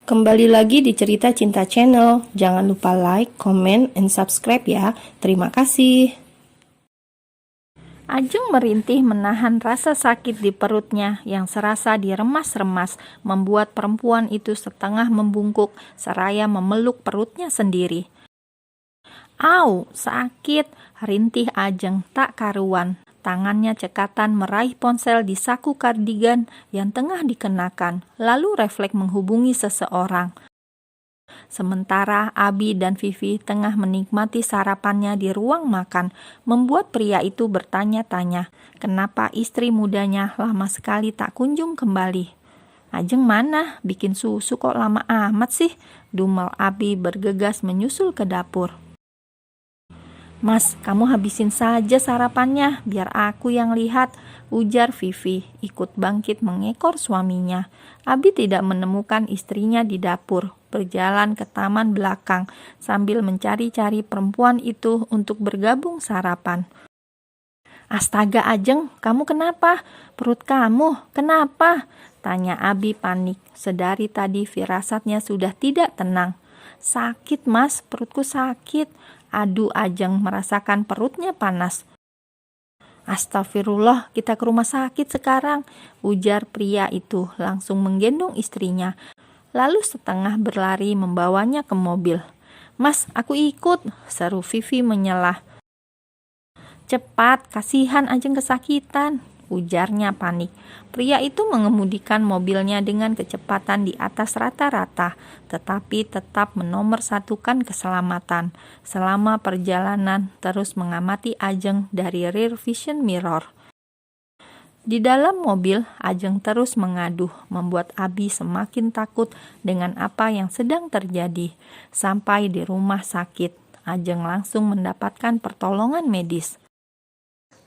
Kembali lagi di Cerita Cinta Channel. Jangan lupa like, comment, and subscribe ya. Terima kasih. Ajeng merintih menahan rasa sakit di perutnya yang serasa diremas-remas, membuat perempuan itu setengah membungkuk seraya memeluk perutnya sendiri. Au, sakit, rintih Ajeng tak karuan. Tangannya cekatan meraih ponsel di saku kardigan yang tengah dikenakan, lalu refleks menghubungi seseorang. Sementara Abi dan Vivi tengah menikmati sarapannya di ruang makan, membuat pria itu bertanya-tanya, kenapa istri mudanya lama sekali tak kunjung kembali. Ajeng mana? Bikin susu kok lama amat sih? Dumel Abi bergegas menyusul ke dapur. Mas, kamu habisin saja sarapannya, biar aku yang lihat, ujar Vivi, ikut bangkit mengekor suaminya. Abi tidak menemukan istrinya di dapur, berjalan ke taman belakang, sambil mencari-cari perempuan itu untuk bergabung sarapan. Astaga Ajeng, kamu kenapa? Perut kamu, kenapa? Tanya Abi panik, sedari tadi firasatnya sudah tidak tenang. Sakit mas, perutku sakit. Aduh Ajeng merasakan perutnya panas. Astagfirullah, kita ke rumah sakit sekarang, ujar pria itu langsung menggendong istrinya. Lalu setengah berlari membawanya ke mobil. Mas, aku ikut, seru Vivi menyelah. Cepat, kasihan Ajeng kesakitan, ujarnya panik. Pria itu mengemudikan mobilnya dengan kecepatan di atas rata-rata, tetapi tetap menomorsatukan keselamatan. Selama perjalanan terus mengamati Ajeng dari rear vision mirror. Di dalam mobil, Ajeng terus mengaduh, membuat Abi semakin takut dengan apa yang sedang terjadi. Sampai di rumah sakit, Ajeng langsung mendapatkan pertolongan medis.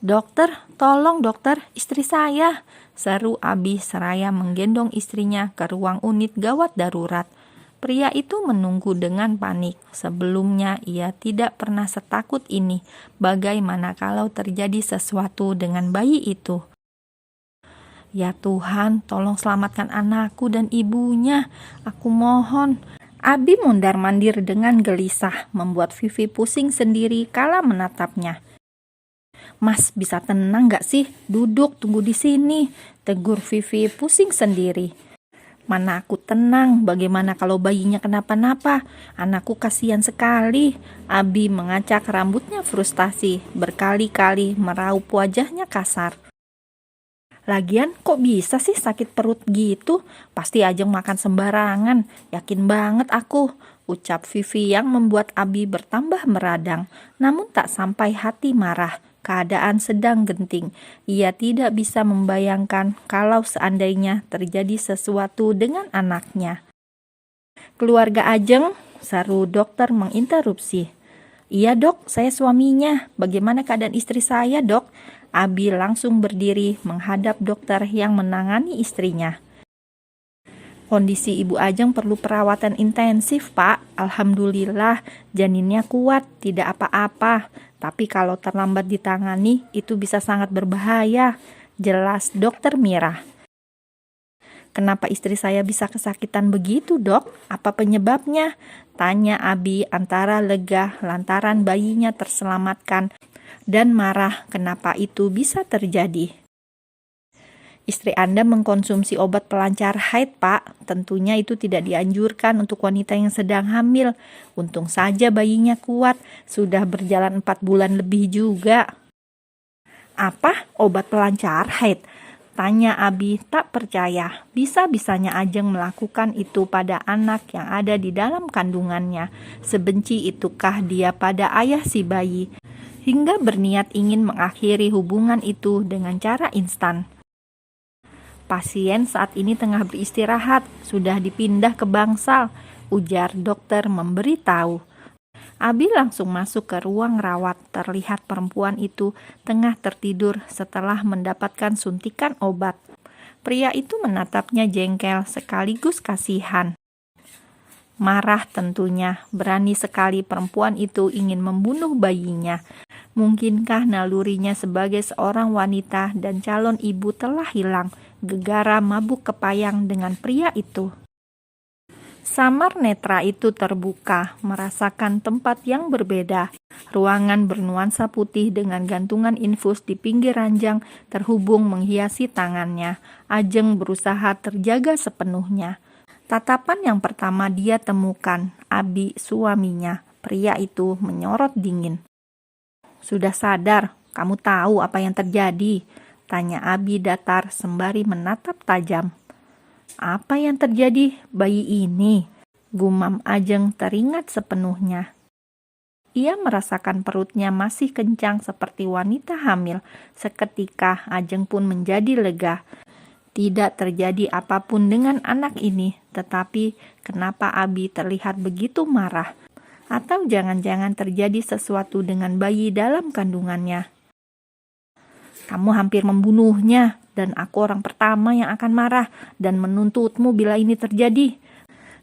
Dokter, tolong dokter, istri saya, seru Abi seraya menggendong istrinya ke ruang unit gawat darurat. Pria itu menunggu dengan panik. Sebelumnya ia tidak pernah setakut ini. Bagaimana kalau terjadi sesuatu dengan bayi itu? Ya Tuhan, tolong selamatkan anakku dan ibunya. Aku mohon. Abi mondar-mandir dengan gelisah, membuat Vivi pusing sendiri kala menatapnya. Mas, bisa tenang gak sih? Duduk, tunggu di sini, tegur Vivi pusing sendiri. Mana aku tenang, bagaimana kalau bayinya kenapa-napa? Anakku kasihan sekali. Abi mengacak rambutnya frustasi, berkali-kali meraup wajahnya kasar. Lagian kok bisa sih sakit perut gitu? Pasti Ajeng makan sembarangan, yakin banget aku, ucap Vivi yang membuat Abi bertambah meradang, namun tak sampai hati marah. Keadaan sedang genting. Ia tidak bisa membayangkan kalau seandainya terjadi sesuatu dengan anaknya. Keluarga Ajeng, seru dokter menginterupsi. Iya dok, saya suaminya. Bagaimana keadaan istri saya dok? Abi langsung berdiri menghadap dokter yang menangani istrinya. Kondisi Ibu Ajeng perlu perawatan intensif, Pak. Alhamdulillah, janinnya kuat, tidak apa-apa. Tapi kalau terlambat ditangani, itu bisa sangat berbahaya. Jelas dokter Mira. Kenapa istri saya bisa kesakitan begitu, dok? Apa penyebabnya? Tanya Abi antara lega lantaran bayinya terselamatkan dan marah kenapa itu bisa terjadi. Istri Anda mengkonsumsi obat pelancar haid, Pak. Tentunya itu tidak dianjurkan untuk wanita yang sedang hamil. Untung saja bayinya kuat, sudah berjalan 4 bulan lebih juga. Apa? Obat pelancar haid? Tanya Abi tak percaya. Bisa-bisanya Ajeng melakukan itu pada anak yang ada di dalam kandungannya. Sebenci itukah dia pada ayah si bayi? Hingga berniat ingin mengakhiri hubungan itu dengan cara instan. Pasien saat ini tengah beristirahat, sudah dipindah ke bangsal, ujar dokter memberitahu. Abi langsung masuk ke ruang rawat. Terlihat perempuan itu tengah tertidur setelah mendapatkan suntikan obat. Pria itu menatapnya jengkel sekaligus kasihan. Marah tentunya, berani sekali perempuan itu ingin membunuh bayinya. Mungkinkah nalurinya sebagai seorang wanita dan calon ibu telah hilang? Gegara mabuk kepayang dengan pria itu. Samar netra itu terbuka, merasakan tempat yang berbeda. Ruangan bernuansa putih dengan gantungan infus di pinggir ranjang terhubung menghiasi tangannya. Ajeng berusaha terjaga sepenuhnya. Tatapan yang pertama dia temukan, Abi suaminya. Pria itu menyorot dingin. "Sudah sadar, kamu tahu apa yang terjadi?" tanya Abi datar sembari menatap tajam. "Apa yang terjadi, bayi ini?" gumam Ajeng teringat sepenuhnya. Ia merasakan perutnya masih kencang seperti wanita hamil. Seketika Ajeng pun menjadi lega. Tidak terjadi apapun dengan anak ini, tetapi kenapa Abi terlihat begitu marah? Atau jangan-jangan terjadi sesuatu dengan bayi dalam kandungannya? "Kamu hampir membunuhnya, dan aku orang pertama yang akan marah dan menuntutmu bila ini terjadi."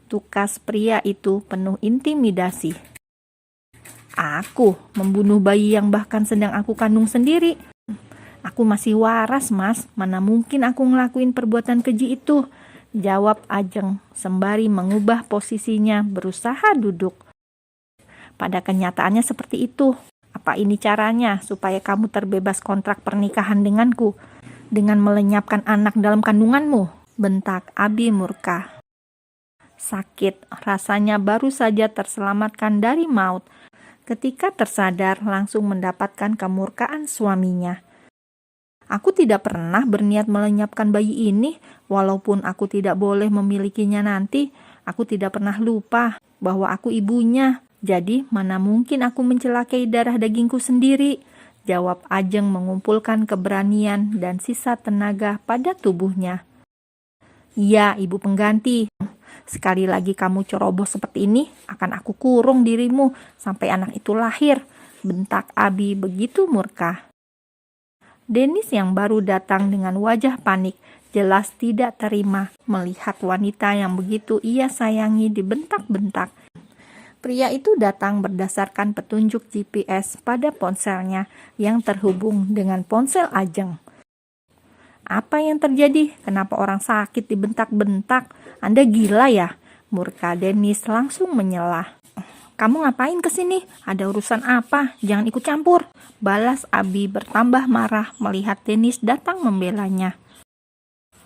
Tukas pria itu penuh intimidasi. "Aku membunuh bayi yang bahkan sedang aku kandung sendiri. Aku masih waras, Mas. Mana mungkin aku ngelakuin perbuatan keji itu?" jawab Ajeng sembari mengubah posisinya berusaha duduk. "Pada kenyataannya seperti itu. Apa ini caranya supaya kamu terbebas kontrak pernikahan denganku dengan melenyapkan anak dalam kandunganmu?" bentak Abi murka. Sakit rasanya baru saja terselamatkan dari maut. Ketika tersadar langsung mendapatkan kemurkaan suaminya. "Aku tidak pernah berniat melenyapkan bayi ini, walaupun aku tidak boleh memilikinya nanti. Aku tidak pernah lupa bahwa aku ibunya. Jadi mana mungkin aku mencelakai darah dagingku sendiri?" jawab Ajeng mengumpulkan keberanian dan sisa tenaga pada tubuhnya. "Ya, ibu pengganti. Sekali lagi kamu ceroboh seperti ini, akan aku kurung dirimu sampai anak itu lahir," bentak Abi begitu murka. Denis yang baru datang dengan wajah panik, jelas tidak terima melihat wanita yang begitu ia sayangi dibentak-bentak. Pria itu datang berdasarkan petunjuk GPS pada ponselnya yang terhubung dengan ponsel Ajeng. "Apa yang terjadi? Kenapa orang sakit dibentak-bentak? Anda gila ya?" murka Denis langsung menyela. "Kamu ngapain kesini? Ada urusan apa? Jangan ikut campur," balas Abi bertambah marah melihat Denis datang membelanya.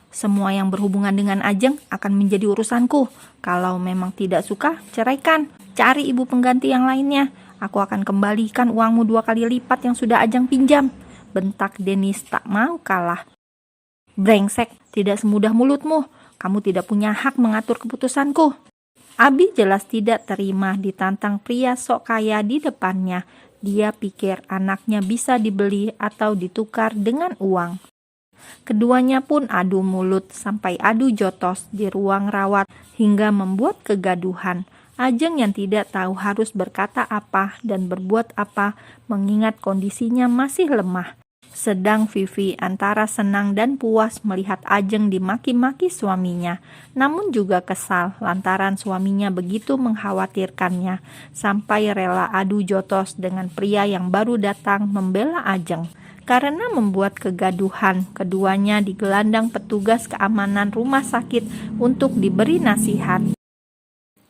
"Semua yang berhubungan dengan Ajeng akan menjadi urusanku. Kalau memang tidak suka, ceraikan. Cari ibu pengganti yang lainnya. Aku akan kembalikan uangmu 2 kali lipat yang sudah Ajeng pinjam," bentak Denis tak mau kalah. "Brengsek, tidak semudah mulutmu. Kamu tidak punya hak mengatur keputusanku." Abi jelas tidak terima ditantang pria sok kaya di depannya. Dia pikir anaknya bisa dibeli atau ditukar dengan uang. Keduanya pun adu mulut sampai adu jotos di ruang rawat hingga membuat kegaduhan. Ajeng yang tidak tahu harus berkata apa dan berbuat apa mengingat kondisinya masih lemah. Sedang Vivi antara senang dan puas melihat Ajeng dimaki-maki suaminya, namun juga kesal lantaran suaminya begitu mengkhawatirkannya, sampai rela adu jotos dengan pria yang baru datang membela Ajeng. Karena membuat kegaduhan, keduanya digelandang petugas keamanan rumah sakit untuk diberi nasihat.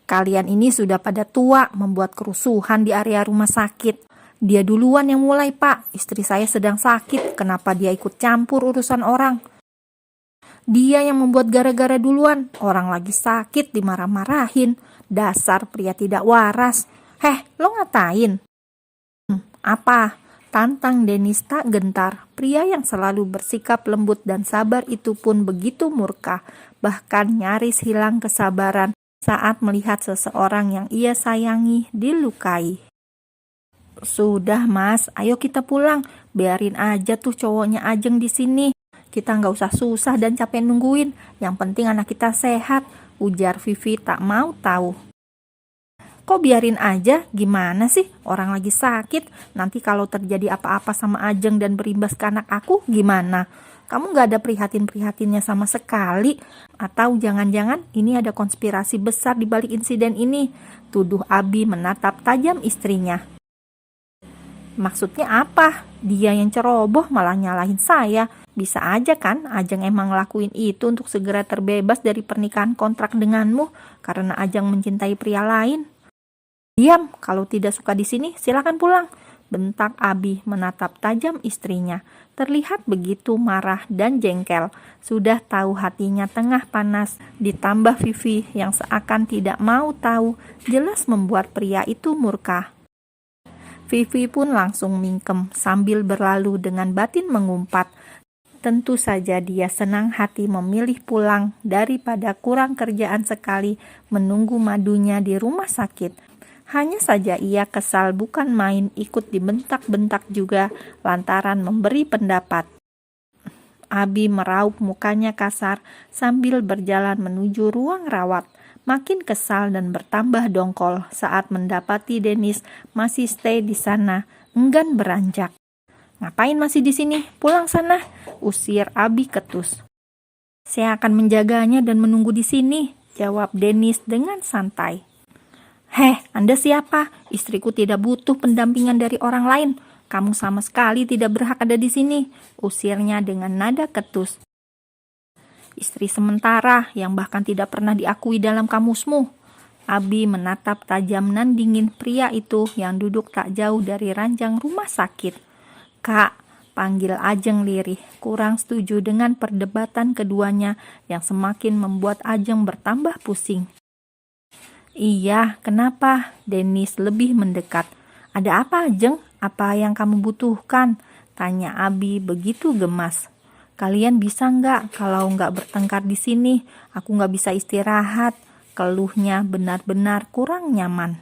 "Kalian ini sudah pada tua membuat kerusuhan di area rumah sakit. Dia duluan yang mulai, Pak. Istri saya sedang sakit. Kenapa dia ikut campur urusan orang? Dia yang membuat gara-gara duluan. Orang lagi sakit dimarah-marahin. Dasar pria tidak waras. Heh, lo ngatain?" "Apa?" tantang Denis tak gentar. Pria yang selalu bersikap lembut dan sabar itu pun begitu murka. Bahkan nyaris hilang kesabaran saat melihat seseorang yang ia sayangi dilukai. "Sudah Mas, ayo kita pulang. Biarin aja tuh cowoknya Ajeng di sini. Kita nggak usah susah dan capek nungguin. Yang penting anak kita sehat," ujar Vivi tak mau tahu. "Kok biarin aja? Gimana sih? Orang lagi sakit. Nanti kalau terjadi apa-apa sama Ajeng dan berimbas ke anak aku, gimana? Kamu nggak ada prihatin-prihatinnya sama sekali. Atau jangan-jangan ini ada konspirasi besar di balik insiden ini?" tuduh Abi menatap tajam istrinya. "Maksudnya apa? Dia yang ceroboh malah nyalahin saya. Bisa aja kan Ajeng emang ngelakuin itu untuk segera terbebas dari pernikahan kontrak denganmu karena Ajeng mencintai pria lain. Diam, kalau tidak suka di sini silakan pulang, bentak Abi menatap tajam istrinya. Terlihat begitu marah dan jengkel. Sudah tahu hatinya tengah panas, ditambah Vivi yang seakan tidak mau tahu, jelas membuat pria itu murka. Vivi pun langsung mingkem sambil berlalu dengan batin mengumpat. Tentu saja dia senang hati memilih pulang daripada kurang kerjaan sekali menunggu madunya di rumah sakit. Hanya saja ia kesal bukan main, ikut dibentak-bentak juga lantaran memberi pendapat. Abi meraup mukanya kasar sambil berjalan menuju ruang rawat. Makin kesal dan bertambah dongkol saat mendapati Dennis masih stay di sana, enggan beranjak. Ngapain masih di sini? Pulang sana, usir Abi ketus. Saya akan menjaganya dan menunggu di sini, jawab Dennis dengan santai. Heh, Anda siapa? Istriku tidak butuh pendampingan dari orang lain. Kamu sama sekali tidak berhak ada di sini, usirnya dengan nada ketus. Istri sementara yang bahkan tidak pernah diakui dalam kamusmu. Abi menatap tajam nan dingin pria itu yang duduk tak jauh dari ranjang rumah sakit. Kak, panggil Ajeng lirih, kurang setuju dengan perdebatan keduanya yang semakin membuat Ajeng bertambah pusing. Iya, kenapa? Dennis lebih mendekat. Ada apa, Ajeng? Apa yang kamu butuhkan? Tanya Abi begitu gemas. Kalian bisa nggak kalau nggak bertengkar di sini? Aku nggak bisa istirahat. Keluhnya benar-benar kurang nyaman.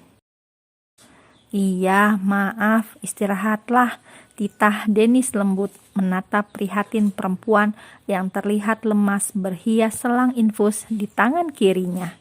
Iya, maaf, istirahatlah. Titah Dennis lembut menatap prihatin perempuan yang terlihat lemas berhias selang infus di tangan kirinya.